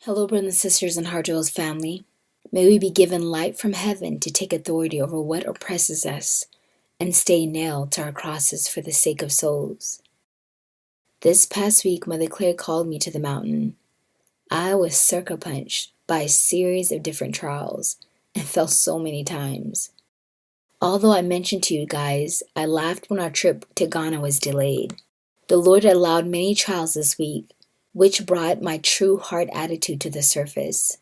Hello, brothers and sisters and Hard Drills family. May we be given light from heaven to take authority over what oppresses us and stay nailed to our crosses for the sake of souls. This past week, Mother Claire called me to the mountain. I was sucker punched by a series of different trials and fell so many times. Although I mentioned to you guys, I laughed when our trip to Ghana was delayed. The Lord allowed many trials this week, which brought my true heart attitude to the surface.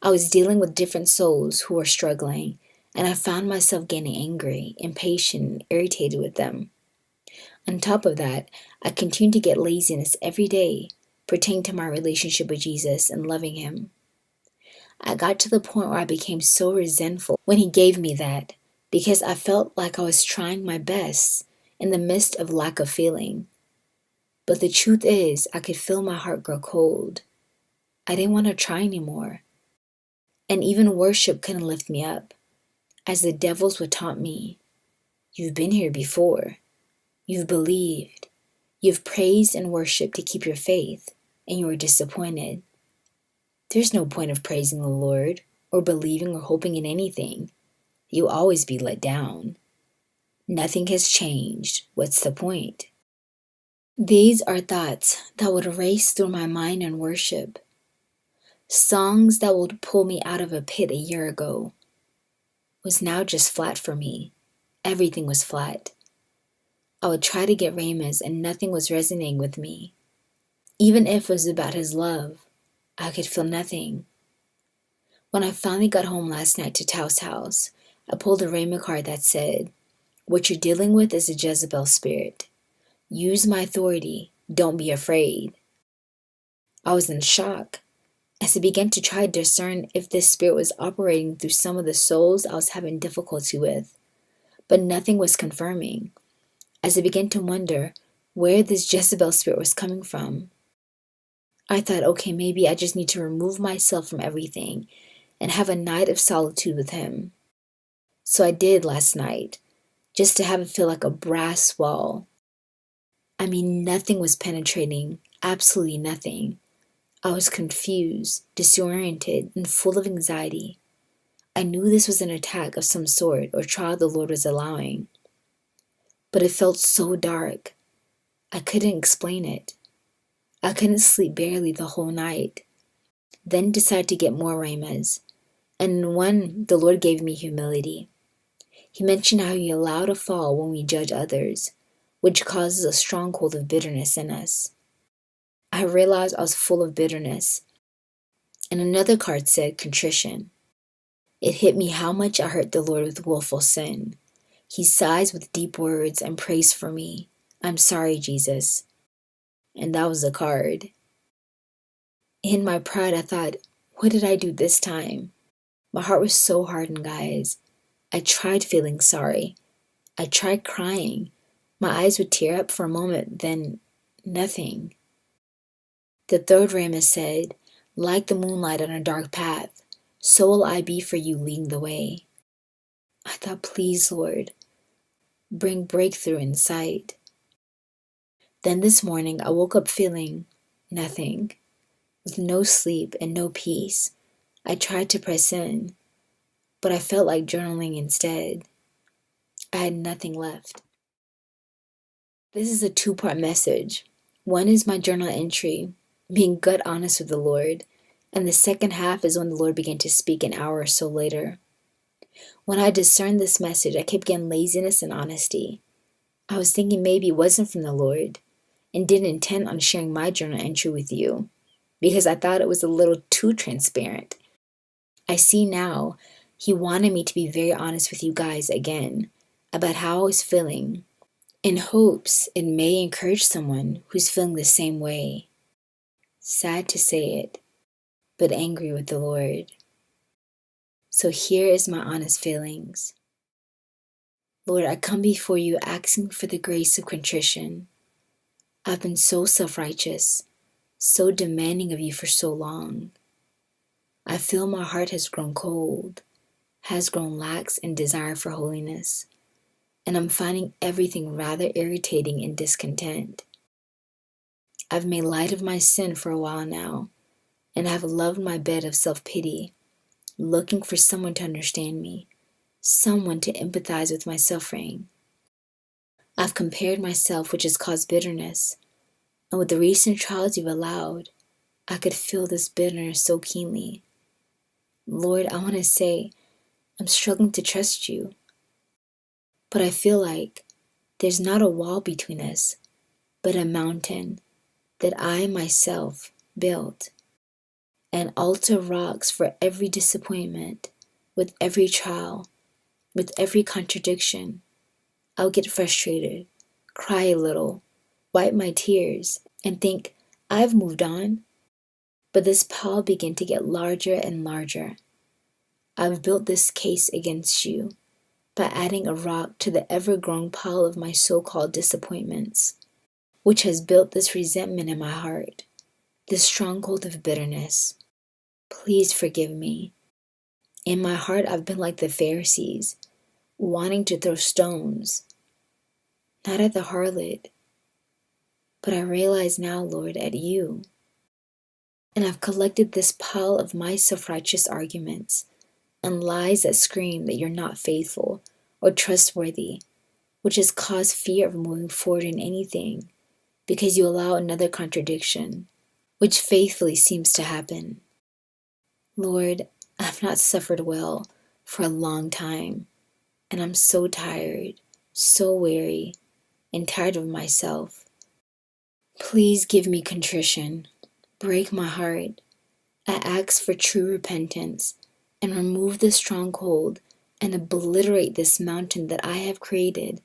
I was dealing with different souls who were struggling, and I found myself getting angry, impatient, and irritated with them. On top of that, I continued to get laziness every day pertaining to my relationship with Jesus and loving Him. I got to the point where I became so resentful when He gave me that because I felt like I was trying my best in the midst of lack of feeling. But the truth is, I could feel my heart grow cold. I didn't want to try anymore. And even worship couldn't lift me up, as the devils would taunt me. You've been here before. You've believed. You've praised and worshiped to keep your faith, and you were disappointed. There's no point of praising the Lord, or believing or hoping in anything. You'll always be let down. Nothing has changed. What's the point? These are thoughts that would race through my mind in worship. Songs that would pull me out of a pit a year ago was now just flat for me. Everything was flat. I would try to get rhemas and nothing was resonating with me. Even if it was about His love, I could feel nothing. When I finally got home last night to Tao's house, I pulled a rhema card that said, "What you're dealing with is a Jezebel spirit. Use my authority. Don't be afraid." I was in shock as I began to try to discern if this spirit was operating through some of the souls I was having difficulty with, but nothing was confirming, as I began to wonder where this Jezebel spirit was coming from. I thought, okay, maybe I just need to remove myself from everything and have a night of solitude with Him. So I did last night, just to have it feel like a brass wall. I mean, nothing was penetrating, absolutely nothing. I was confused, disoriented, and full of anxiety. I knew this was an attack of some sort or trial the Lord was allowing. But it felt so dark. I couldn't explain it. I couldn't sleep barely the whole night. Then decided to get more rhemas. And in one, the Lord gave me humility. He mentioned how He allowed a fall when we judge others, which causes a stronghold of bitterness in us. I realized I was full of bitterness. And another card said contrition. It hit me how much I hurt the Lord with willful sin. He sighs with deep words and prays for me. "I'm sorry, Jesus." And that was the card. In my pride, I thought, what did I do this time? My heart was so hardened, guys. I tried feeling sorry. I tried crying. My eyes would tear up for a moment, then nothing. The third rhema said, "Like the moonlight on a dark path, so will I be for you leading the way." I thought, please, Lord, bring breakthrough in sight. Then this morning, I woke up feeling nothing. With no sleep and no peace. I tried to press in, but I felt like journaling instead. I had nothing left. This is a two-part message. One is my journal entry, being gut honest with the Lord, and the second half is when the Lord began to speak an hour or so later. When I discerned this message, I kept getting laziness and honesty. I was thinking maybe it wasn't from the Lord, and didn't intend on sharing my journal entry with you, because I thought it was a little too transparent. I see now He wanted me to be very honest with you guys again about how I was feeling, in hopes it may encourage someone who's feeling the same way. Sad to say it, but angry with the Lord. So here is my honest feelings. Lord, I come before you asking for the grace of contrition. I've been so self-righteous, so demanding of you for so long. I feel my heart has grown cold, has grown lax in desire for holiness, and I'm finding everything rather irritating and discontent. I've made light of my sin for a while now, and have loved my bed of self-pity, looking for someone to understand me, someone to empathize with my suffering. I've compared myself, which has caused bitterness, and with the recent trials you've allowed, I could feel this bitterness so keenly. Lord, I want to say, I'm struggling to trust you, but I feel like there's not a wall between us, but a mountain that I myself built, and altar rocks for every disappointment, with every trial, with every contradiction. I'll get frustrated, cry a little, wipe my tears, and think, I've moved on. But this pile began to get larger and larger. I've built this case against you by adding a rock to the ever-growing pile of my so-called disappointments, which has built this resentment in my heart, this stronghold of bitterness. Please forgive me. In my heart, I've been like the Pharisees, wanting to throw stones, not at the harlot, but I realize now, Lord, at you. And I've collected this pile of my self-righteous arguments and lies that scream that you're not faithful or trustworthy, which has caused fear of moving forward in anything because you allow another contradiction, which faithfully seems to happen. Lord, I've not suffered well for a long time, and I'm so tired, so weary, and tired of myself. Please give me contrition, break my heart. I ask for true repentance and remove this stronghold and obliterate this mountain that I have created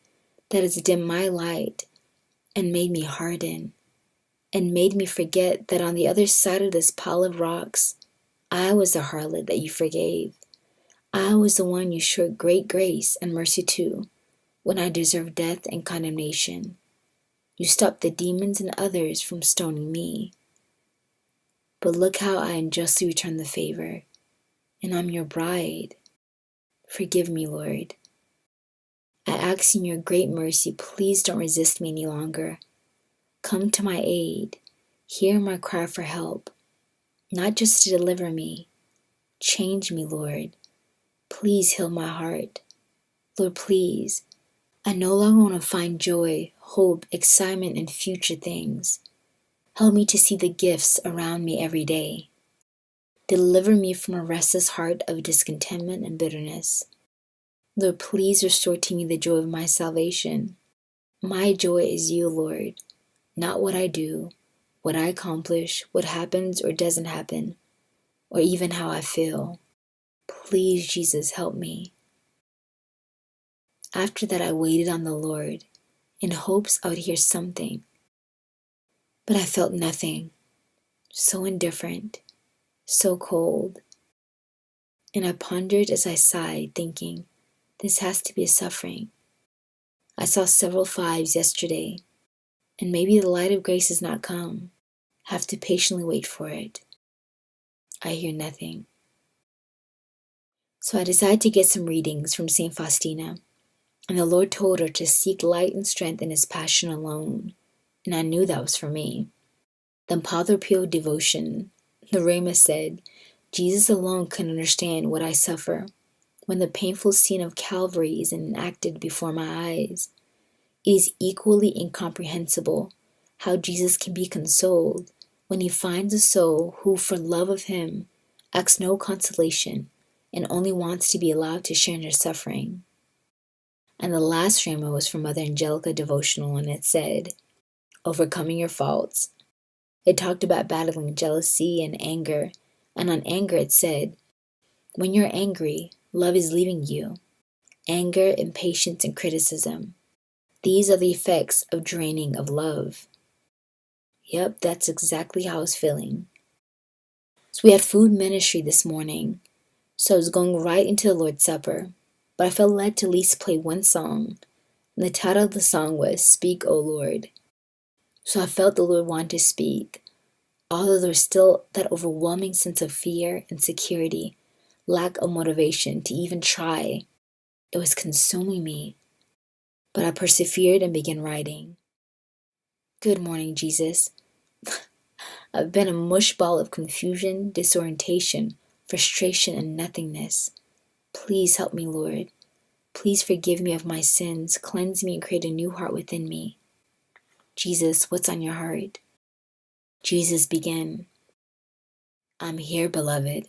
that has dimmed my light and made me harden and made me forget that on the other side of this pile of rocks, I was the harlot that you forgave. I was the one you showed great grace and mercy to when I deserved death and condemnation. You stopped the demons and others from stoning me. But look how I unjustly returned the favor, and I'm your bride. Forgive me, Lord. I ask in your great mercy, please don't resist me any longer. Come to my aid. Hear my cry for help, not just to deliver me. Change me, Lord. Please heal my heart. Lord, please. I no longer want to find joy, hope, excitement in future things. Help me to see the gifts around me every day. Deliver me from a restless heart of discontentment and bitterness. Lord, please restore to me the joy of my salvation. My joy is you, Lord, not what I do, what I accomplish, what happens or doesn't happen, or even how I feel. Please, Jesus, help me. After that, I waited on the Lord in hopes I would hear something, but I felt nothing. So indifferent, so cold. And I pondered as I sighed, thinking, this has to be a suffering. I saw several fives yesterday, and maybe the light of grace has not come. Have to patiently wait for it. I hear nothing. So I decided to get some readings from St. Faustina, and the Lord told her to seek light and strength in His passion alone, and I knew that was for me. Then Padre Pio devotion, the Rama said, Jesus alone can understand what I suffer when the painful scene of Calvary is enacted before my eyes. It is equally incomprehensible how Jesus can be consoled when He finds a soul who, for love of Him, asks no consolation and only wants to be allowed to share in her suffering. And the last Rama was from Mother Angelica devotional, and it said, overcoming your faults. It talked about battling jealousy and anger, and on anger it said, when you're angry, love is leaving you. Anger, impatience, and criticism. These are the effects of draining of love. Yep, that's exactly how I was feeling. So we had food ministry this morning, so I was going right into the Lord's Supper, but I felt led to at least play one song, and the title of the song was Speak, O Lord. So I felt the Lord wanted to speak, although there was still that overwhelming sense of fear, insecurity, lack of motivation to even try. It was consuming me, but I persevered and began writing. Good morning, Jesus. I've been a mush ball of confusion, disorientation, frustration, and nothingness. Please help me, Lord. Please forgive me of my sins, cleanse me, and create a new heart within me. Jesus, what's on your heart? Jesus began, I'm here, beloved,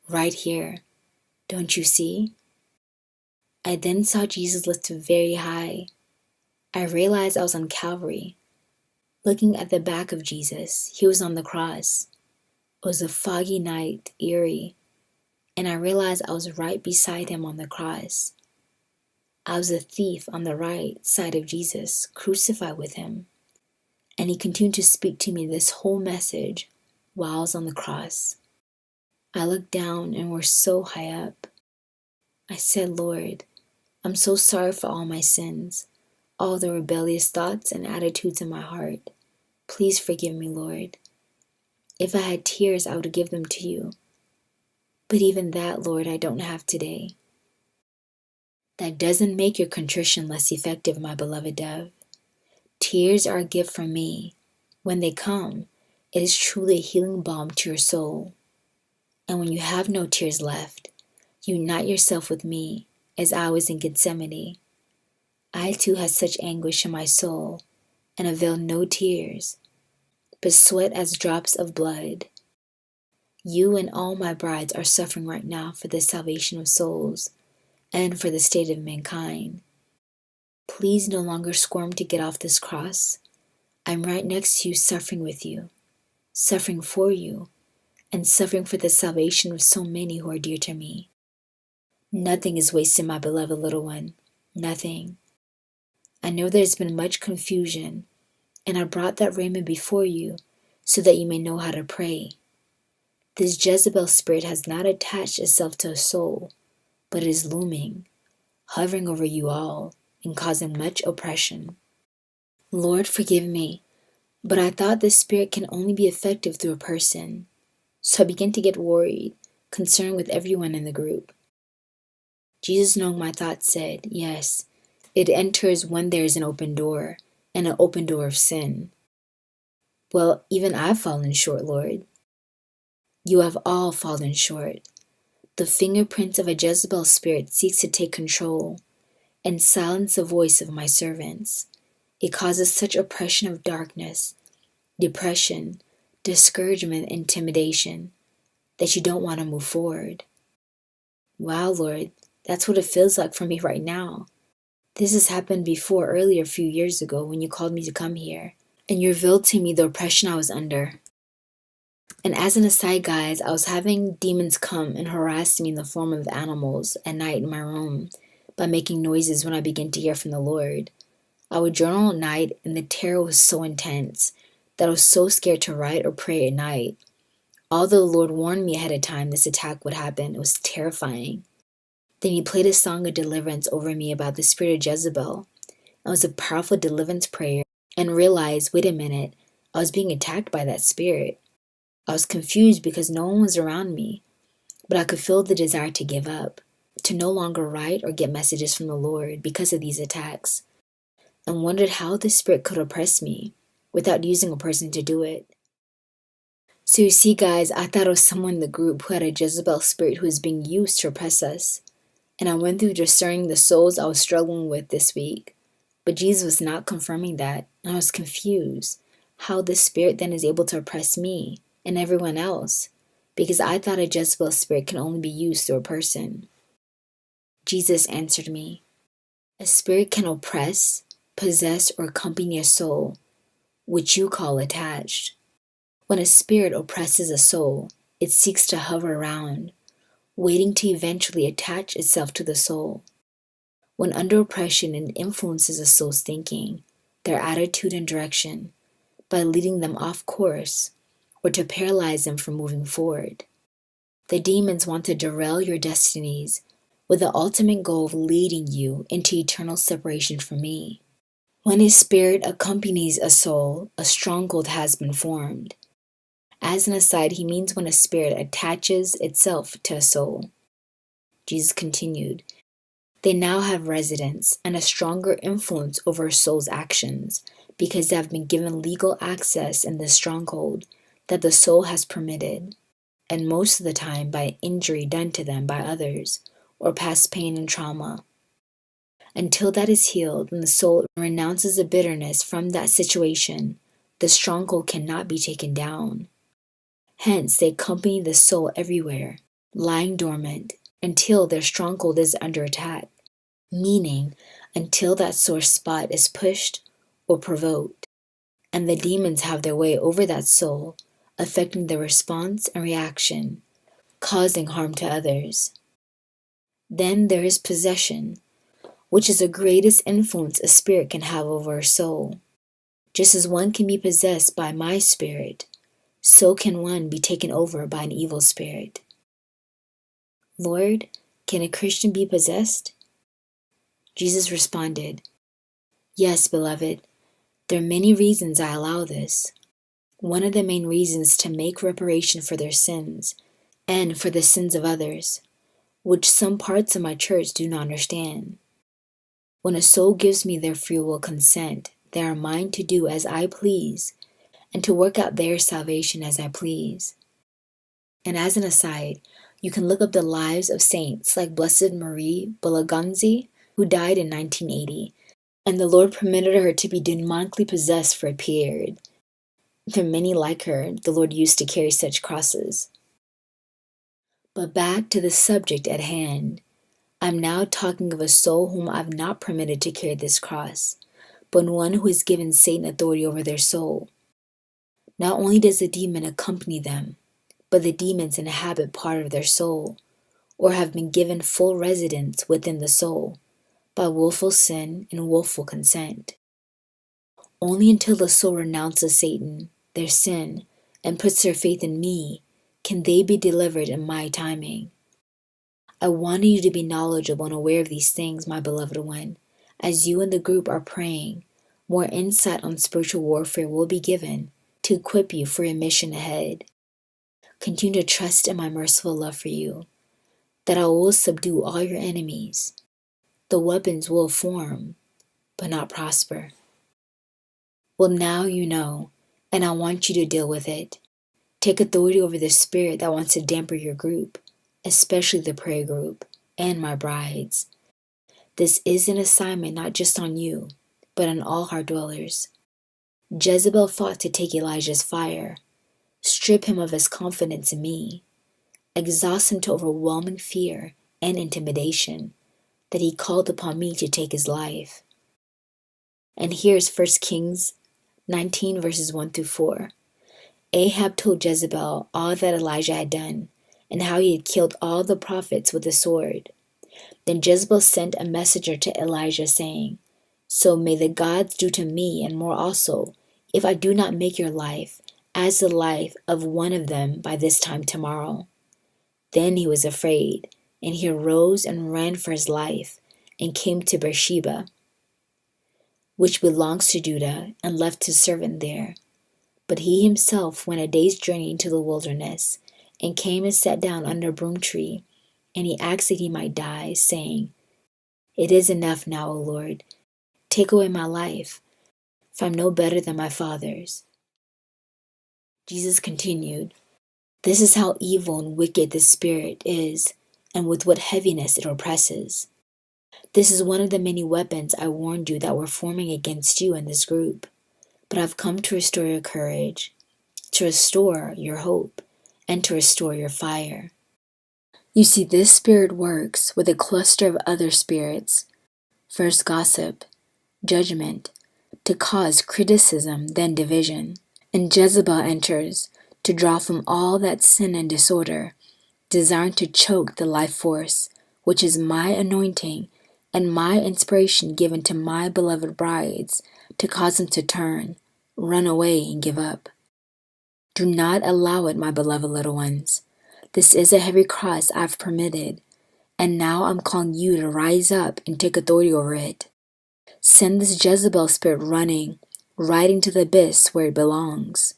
right here. Don't you see? I then saw Jesus lifted very high. I realized I was on Calvary. Looking at the back of Jesus, he was on the cross. It was a foggy night, eerie, and I realized I was right beside him on the cross. I was a thief on the right side of Jesus, crucified with him. And he continued to speak to me this whole message while I was on the cross. I looked down and we're so high up. I said, Lord, I'm so sorry for all my sins, all the rebellious thoughts and attitudes in my heart. Please forgive me, Lord. If I had tears, I would give them to you. But even that, Lord, I don't have today. That doesn't make your contrition less effective, my beloved dove. Tears are a gift from me. When they come, it is truly a healing balm to your soul. And when you have no tears left, unite yourself with me as I was in Gethsemane. I too had such anguish in my soul and availed no tears, but sweat as drops of blood. You and all my brides are suffering right now for the salvation of souls and for the state of mankind. Please no longer squirm to get off this cross. I'm right next to you, suffering with you, suffering for you, and suffering for the salvation of so many who are dear to me. Nothing is wasted, my beloved little one. Nothing. I know there's been much confusion, and I brought that raiment before you so that you may know how to pray. This Jezebel spirit has not attached itself to a soul, but it is looming, hovering over you all, and causing much oppression. Lord, forgive me, but I thought this spirit can only be effective through a person, so I began to get worried, concerned with everyone in the group. Jesus, knowing my thoughts, said, yes, it enters when there is an open door, and an open door of sin. Well, even I've fallen short, Lord. You have all fallen short. The fingerprints of a Jezebel spirit seeks to take control and silence the voice of my servants. It causes such oppression of darkness, depression, discouragement, intimidation, that you don't want to move forward. Wow, Lord, that's what it feels like for me right now. This has happened before earlier a few years ago when you called me to come here, and you revealed to me the oppression I was under. And as an aside, guys, I was having demons come and harass me in the form of animals at night in my room by making noises when I began to hear from the Lord. I would journal at night, and the terror was so intense that I was so scared to write or pray at night. Although the Lord warned me ahead of time this attack would happen, it was terrifying. Then he played a song of deliverance over me about the spirit of Jezebel. It was a powerful deliverance prayer, and realized, wait a minute, I was being attacked by that spirit. I was confused because no one was around me, but I could feel the desire to give up, to no longer write or get messages from the Lord because of these attacks, and wondered how the spirit could oppress me without using a person to do it. So you see, guys, I thought it was someone in the group who had a Jezebel spirit who was being used to oppress us. And I went through discerning the souls I was struggling with this week. But Jesus was not confirming that, and I was confused how this spirit then is able to oppress me and everyone else, because I thought a Jezebel spirit can only be used through a person. Jesus answered me, a spirit can oppress, possess, or accompany a soul, which you call attached. When a spirit oppresses a soul, it seeks to hover around, waiting to eventually attach itself to the soul. When under oppression, it influences a soul's thinking, their attitude and direction, by leading them off course, or to paralyze them from moving forward. The demons want to derail your destinies with the ultimate goal of leading you into eternal separation from me. When a spirit accompanies a soul, a stronghold has been formed. As an aside, he means when a spirit attaches itself to a soul. Jesus continued, they now have residence and a stronger influence over a soul's actions because they have been given legal access in this stronghold that the soul has permitted, and most of the time by injury done to them by others or past pain and trauma. Until that is healed and the soul renounces the bitterness from that situation, the stronghold cannot be taken down. Hence, they accompany the soul everywhere, lying dormant until their stronghold is under attack, meaning until that sore spot is pushed or provoked, and the demons have their way over that soul, affecting the response and reaction, causing harm to others. Then there is possession, which is the greatest influence a spirit can have over a soul. Just as one can be possessed by my spirit, so can one be taken over by an evil spirit. Lord, can a Christian be possessed? Jesus responded, Yes, beloved, there are many reasons I allow this. One of the main reasons is to make reparation for their sins and for the sins of others, which some parts of my church do not understand. When a soul gives me their free will consent, they are mine to do as I please and to work out their salvation as I please. And as an aside, you can look up the lives of saints like Blessed Marie Bolaganzi, who died in 1980, and the Lord permitted her to be demonically possessed for a period. There are many like her the Lord used to carry such crosses. But back to the subject at hand. I'm now talking of a soul whom I've not permitted to carry this cross, but one who has given Satan authority over their soul. Not only does the demon accompany them, but the demons inhabit part of their soul, or have been given full residence within the soul, by willful sin and willful consent. Only until the soul renounces Satan, their sin, and puts their faith in me, can they be delivered in my timing. I wanted you to be knowledgeable and aware of these things, my beloved one. As you and the group are praying, more insight on spiritual warfare will be given to equip you for your mission ahead. Continue to trust in my merciful love for you, that I will subdue all your enemies. The weapons will form, but not prosper. Well, now you know, and I want you to deal with it. Take authority over the spirit that wants to dampen your group, especially the prayer group and my brides. This is an assignment not just on you, but on all heart dwellers. Jezebel fought to take Elijah's fire, strip him of his confidence in me, exhaust him to overwhelming fear and intimidation, that he called upon me to take his life. And here's 1 Kings 19 verses 1 through 4. Ahab told Jezebel all that Elijah had done, and how he had killed all the prophets with the sword. Then Jezebel sent a messenger to Elijah, saying, So may the gods do to me and more also, if I do not make your life as the life of one of them by this time tomorrow. Then he was afraid, and he arose and ran for his life, and came to Beersheba, which belongs to Judah, and left his servant there. But he himself went a day's journey into the wilderness, and came and sat down under a broom tree, and he asked that he might die, saying, It is enough now, O Lord, take away my life, for I am no better than my fathers. Jesus continued, This is how evil and wicked this spirit is, and with what heaviness it oppresses. This is one of the many weapons I warned you that were forming against you in this group. But I've come to restore your courage, to restore your hope, and to restore your fire. You see, this spirit works with a cluster of other spirits. First gossip, judgment, to cause criticism, then division. And Jezebel enters to draw from all that sin and disorder, desiring to choke the life force, which is my anointing and my inspiration given to my beloved brides, to cause them to turn, run away, and give up. Do not allow it, my beloved little ones. This is a heavy cross I've permitted, and now I'm calling you to rise up and take authority over it. Send this Jezebel spirit running, right into the abyss where it belongs.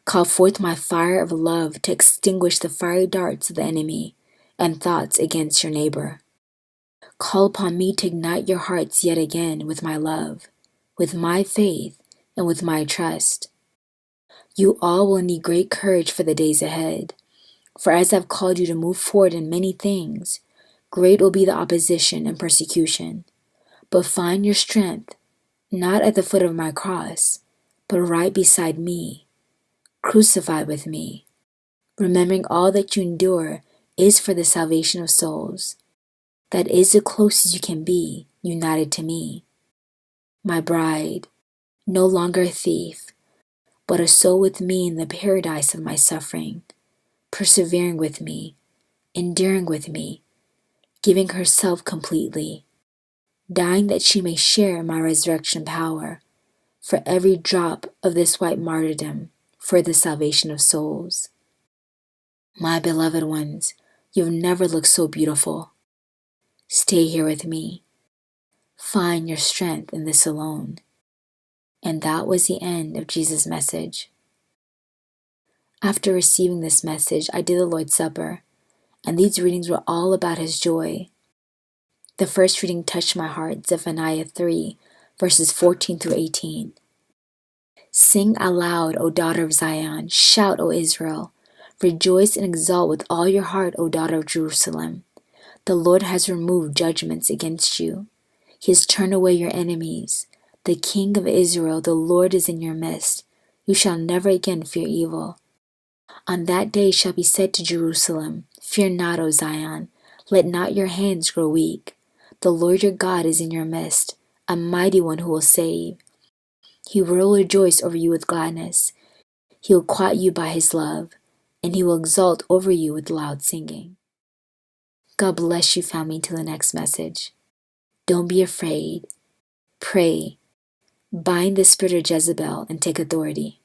Call forth my fire of love to extinguish the fiery darts of the enemy and thoughts against your neighbor. Call upon me to ignite your hearts yet again with my love, with my faith, and with my trust. You all will need great courage for the days ahead. For as I've called you to move forward in many things, great will be the opposition and persecution. But find your strength, not at the foot of my cross, but right beside me, crucified with me. Remembering all that you endure is for the salvation of souls. That is the closest you can be, united to me. My bride, no longer a thief, but a soul with me in the paradise of my suffering, persevering with me, enduring with me, giving herself completely, dying that she may share my resurrection power, for every drop of this white martyrdom, for the salvation of souls. My beloved ones, you've never looked so beautiful. Stay here with me. Find your strength in this alone. And that was the end of Jesus' message. After receiving this message, I did the Lord's Supper, and these readings were all about his joy. The first reading touched my heart, Zephaniah 3, verses 14 through 18. Sing aloud, O daughter of Zion, shout, O Israel. Rejoice and exult with all your heart, O daughter of Jerusalem. The Lord has removed judgments against you. He has turned away your enemies. The King of Israel, the Lord, is in your midst. You shall never again fear evil. On that day shall be said to Jerusalem, Fear not, O Zion, let not your hands grow weak. The Lord your God is in your midst, a mighty one who will save. He will rejoice over you with gladness. He will quiet you by his love, and he will exult over you with loud singing. God bless you, family, till the next message. Don't be afraid. Pray. Bind the spirit of Jezebel and take authority.